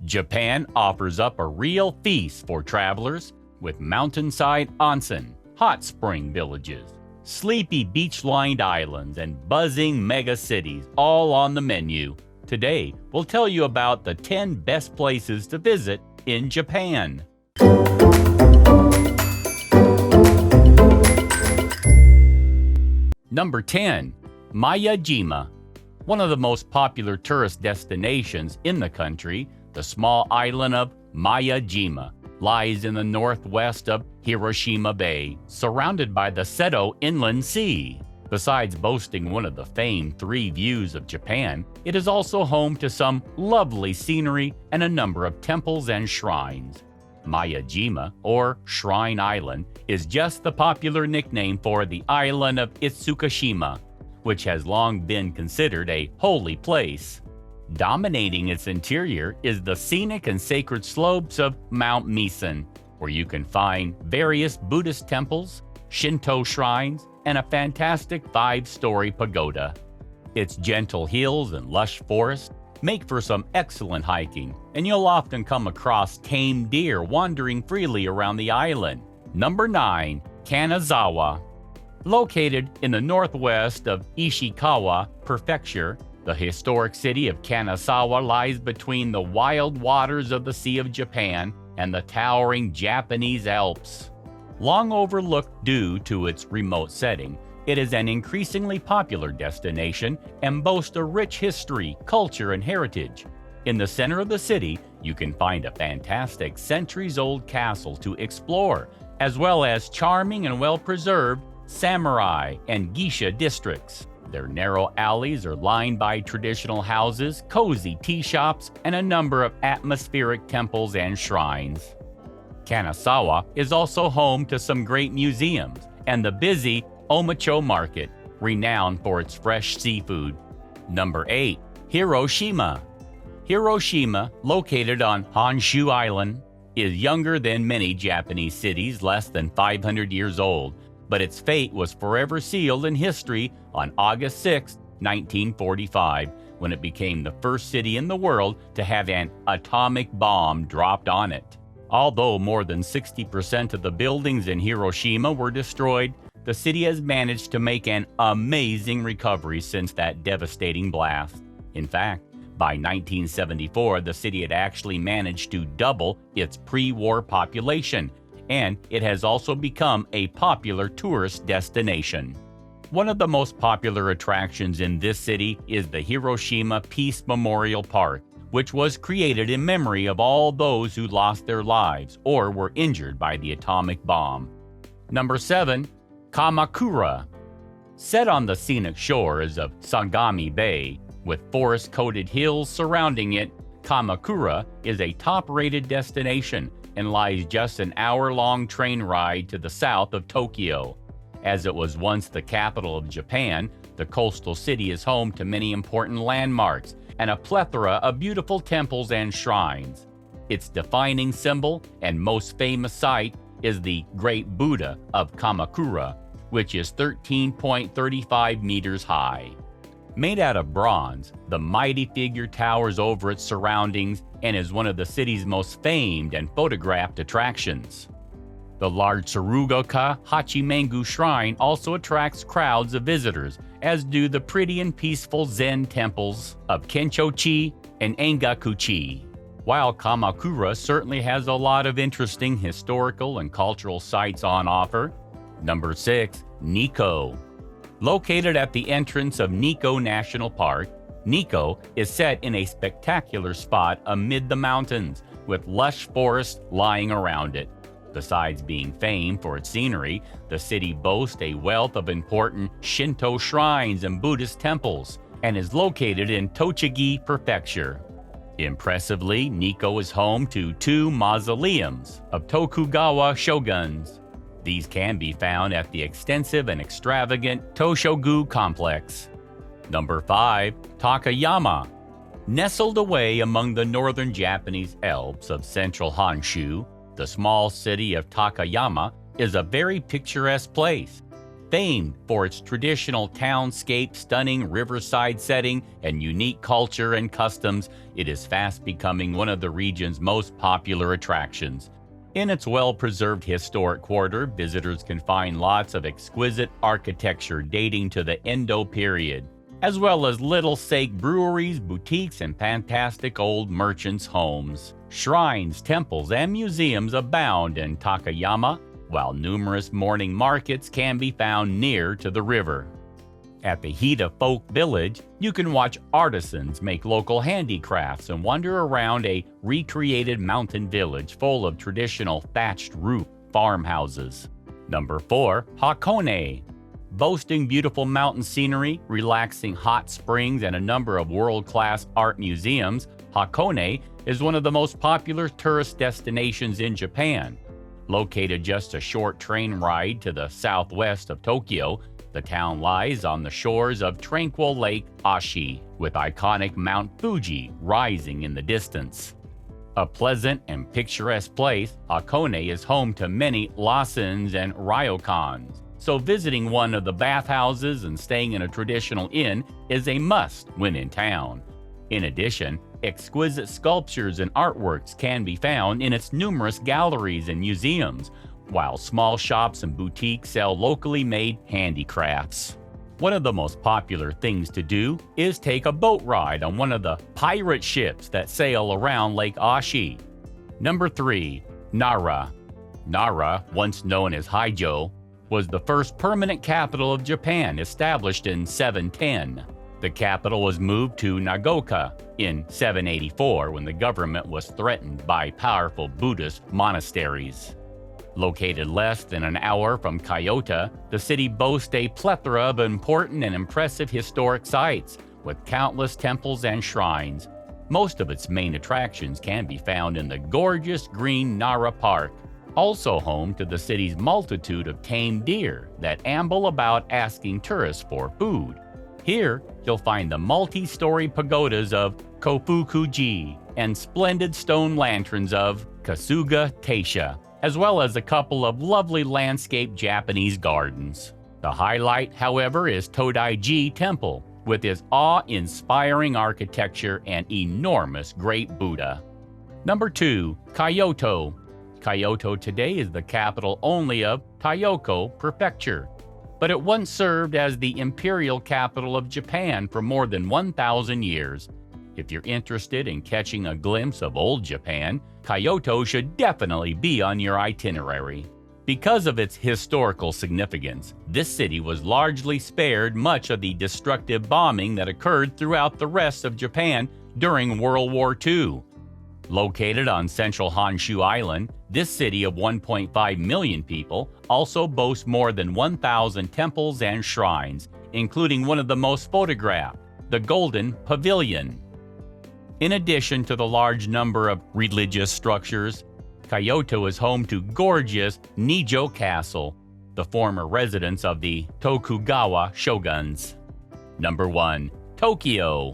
Japan offers up a real feast for travelers with mountainside onsen, hot spring villages, sleepy beach-lined islands, and buzzing mega cities all on the menu. Today, we'll tell you about the 10 best places to visit in Japan. Number 10. Miyajima. One of the most popular tourist destinations in the country, the small island of Miyajima lies in the northwest of Hiroshima Bay, surrounded by the Seto Inland Sea. Besides boasting one of the famed 3 views of Japan, it is also home to some lovely scenery and a number of temples and shrines. Miyajima, or Shrine Island, is just the popular nickname for the island of Itsukushima, which has long been considered a holy place. Dominating its interior is the scenic and sacred slopes of Mount Misen, where you can find various Buddhist temples, Shinto shrines, and a fantastic 5-story pagoda. Its gentle hills and lush forests make for some excellent hiking, and you'll often come across tame deer wandering freely around the island. Number 9. Kanazawa. Located in the northwest of Ishikawa Prefecture, the historic city of Kanazawa lies between the wild waters of the Sea of Japan and the towering Japanese Alps. Long overlooked due to its remote setting, it is an increasingly popular destination and boasts a rich history, culture, and heritage. In the center of the city, you can find a fantastic centuries-old castle to explore, as well as charming and well-preserved samurai and geisha districts. Their narrow alleys are lined by traditional houses, cozy tea shops, and a number of atmospheric temples and shrines. Kanazawa is also home to some great museums and the busy Omicho Market, renowned for its fresh seafood. Number 8. Hiroshima. Hiroshima, located on Honshu Island, is younger than many Japanese cities less than 500 years old, but its fate was forever sealed in history on August 6, 1945, when it became the first city in the world to have an atomic bomb dropped on it. Although more than 60% of the buildings in Hiroshima were destroyed, the city has managed to make an amazing recovery since that devastating blast. In fact, by 1974, the city had actually managed to double its pre-war population, and it has also become a popular tourist destination. One of the most popular attractions in this city is the Hiroshima Peace Memorial Park, which was created in memory of all those who lost their lives or were injured by the atomic bomb. Number 7. Kamakura. Set on the scenic shores of Sagami Bay, with forest-coated hills surrounding it, Kamakura is a top-rated destination and lies just an hour-long train ride to the south of Tokyo. As it was once the capital of Japan, the coastal city is home to many important landmarks and a plethora of beautiful temples and shrines. Its defining symbol and most famous site is the Great Buddha of Kamakura, which is 13.35 meters high. Made out of bronze, the mighty figure towers over its surroundings and is one of the city's most famed and photographed attractions. The large Tsurugoka Hachimangu Shrine also attracts crowds of visitors, as do the pretty and peaceful Zen temples of Kencho-chi and Engaku-chi. While Kamakura certainly has a lot of interesting historical and cultural sites on offer. Number 6. Nikko. Located at the entrance of Nikko National Park, Nikko is set in a spectacular spot amid the mountains, with lush forests lying around it. Besides being famed for its scenery, the city boasts a wealth of important Shinto shrines and Buddhist temples, and is located in Tochigi Prefecture. Impressively, Nikko is home to 2 mausoleums of Tokugawa shoguns. These can be found at the extensive and extravagant Toshogu complex. Number 5. Takayama. Nestled away among the northern Japanese Alps of central Honshu, the small city of Takayama is a very picturesque place. Famed for its traditional townscape, stunning riverside setting, and unique culture and customs, it is fast becoming one of the region's most popular attractions. In its well-preserved historic quarter, visitors can find lots of exquisite architecture dating to the Edo period, as well as little-sake breweries, boutiques, and fantastic old merchants' homes. Shrines, temples, and museums abound in Takayama, while numerous morning markets can be found near to the river. At the Hida Folk Village, you can watch artisans make local handicrafts and wander around a recreated mountain village full of traditional thatched roof farmhouses. Number 4. Hakone. Boasting beautiful mountain scenery, relaxing hot springs, and a number of world-class art museums, Hakone is one of the most popular tourist destinations in Japan. Located just a short train ride to the southwest of Tokyo, the town lies on the shores of tranquil Lake Ashi, with iconic Mount Fuji rising in the distance. A pleasant and picturesque place, Hakone is home to many lasens and ryokans, so visiting one of the bathhouses and staying in a traditional inn is a must when in town. In addition, exquisite sculptures and artworks can be found in its numerous galleries and museums, while small shops and boutiques sell locally made handicrafts. One of the most popular things to do is take a boat ride on one of the pirate ships that sail around Lake Ashi. Number 3. Nara. Nara, once known as Haijo, was the first permanent capital of Japan, established in 710. The capital was moved to Nagoka in 784 when the government was threatened by powerful Buddhist monasteries. Located less than an hour from Kyoto, the city boasts a plethora of important and impressive historic sites, with countless temples and shrines. Most of its main attractions can be found in the gorgeous green Nara Park, also home to the city's multitude of tame deer that amble about asking tourists for food. Here, you'll find the multi-story pagodas of Kofukuji and splendid stone lanterns of Kasuga Taisha, as well as a couple of lovely landscape Japanese gardens. The highlight, however, is Todaiji Temple, with its awe-inspiring architecture and enormous Great Buddha. Number 2. Kyoto. Kyoto today is the capital only of Tayoko Prefecture, but it once served as the imperial capital of Japan for more than 1,000 years. If you're interested in catching a glimpse of old Japan, Kyoto should definitely be on your itinerary. Because of its historical significance, this city was largely spared much of the destructive bombing that occurred throughout the rest of Japan during World War II. Located on central Honshu Island, this city of 1.5 million people also boasts more than 1,000 temples and shrines, including one of the most photographed, the Golden Pavilion. In addition to the large number of religious structures, Kyoto is home to gorgeous Nijo Castle, the former residence of the Tokugawa shoguns. Number 1. Tokyo.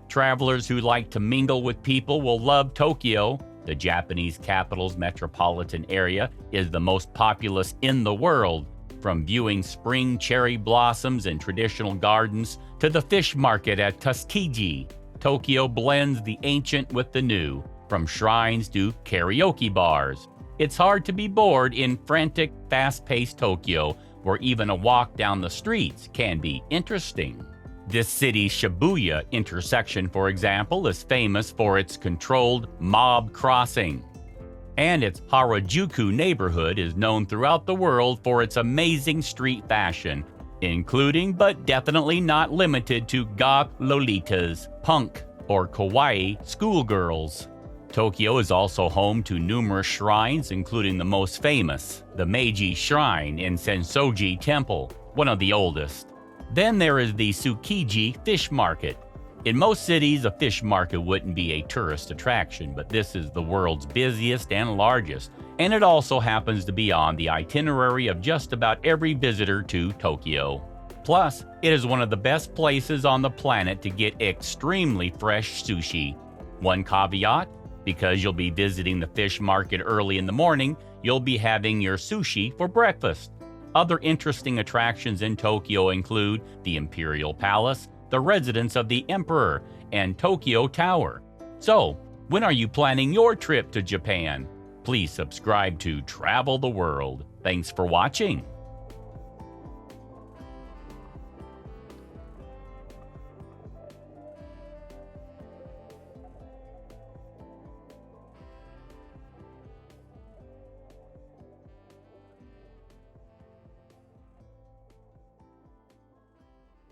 Travelers who like to mingle with people will love Tokyo. The Japanese capital's metropolitan area is the most populous in the world, from viewing spring cherry blossoms in traditional gardens to the fish market at Tuskegee. Tokyo blends the ancient with the new, from shrines to karaoke bars. It's hard to be bored in frantic, fast-paced Tokyo, where even a walk down the streets can be interesting. This city's Shibuya intersection, for example, is famous for its controlled mob crossing. And its Harajuku neighborhood is known throughout the world for its amazing street fashion, including but definitely not limited to goth lolitas, punk, or kawaii schoolgirls. Tokyo is also home to numerous shrines, including the most famous, the Meiji Shrine in Sensoji Temple, one of the oldest. Then there is the Tsukiji Fish Market. In most cities, a fish market wouldn't be a tourist attraction, but this is the world's busiest and largest, and it also happens to be on the itinerary of just about every visitor to Tokyo. Plus, it is one of the best places on the planet to get extremely fresh sushi. One caveat, because you'll be visiting the fish market early in the morning, you'll be having your sushi for breakfast. Other interesting attractions in Tokyo include the Imperial Palace, the residence of the Emperor, and Tokyo Tower. So, when are you planning your trip to Japan? Please subscribe to Travel the World. Thanks for watching.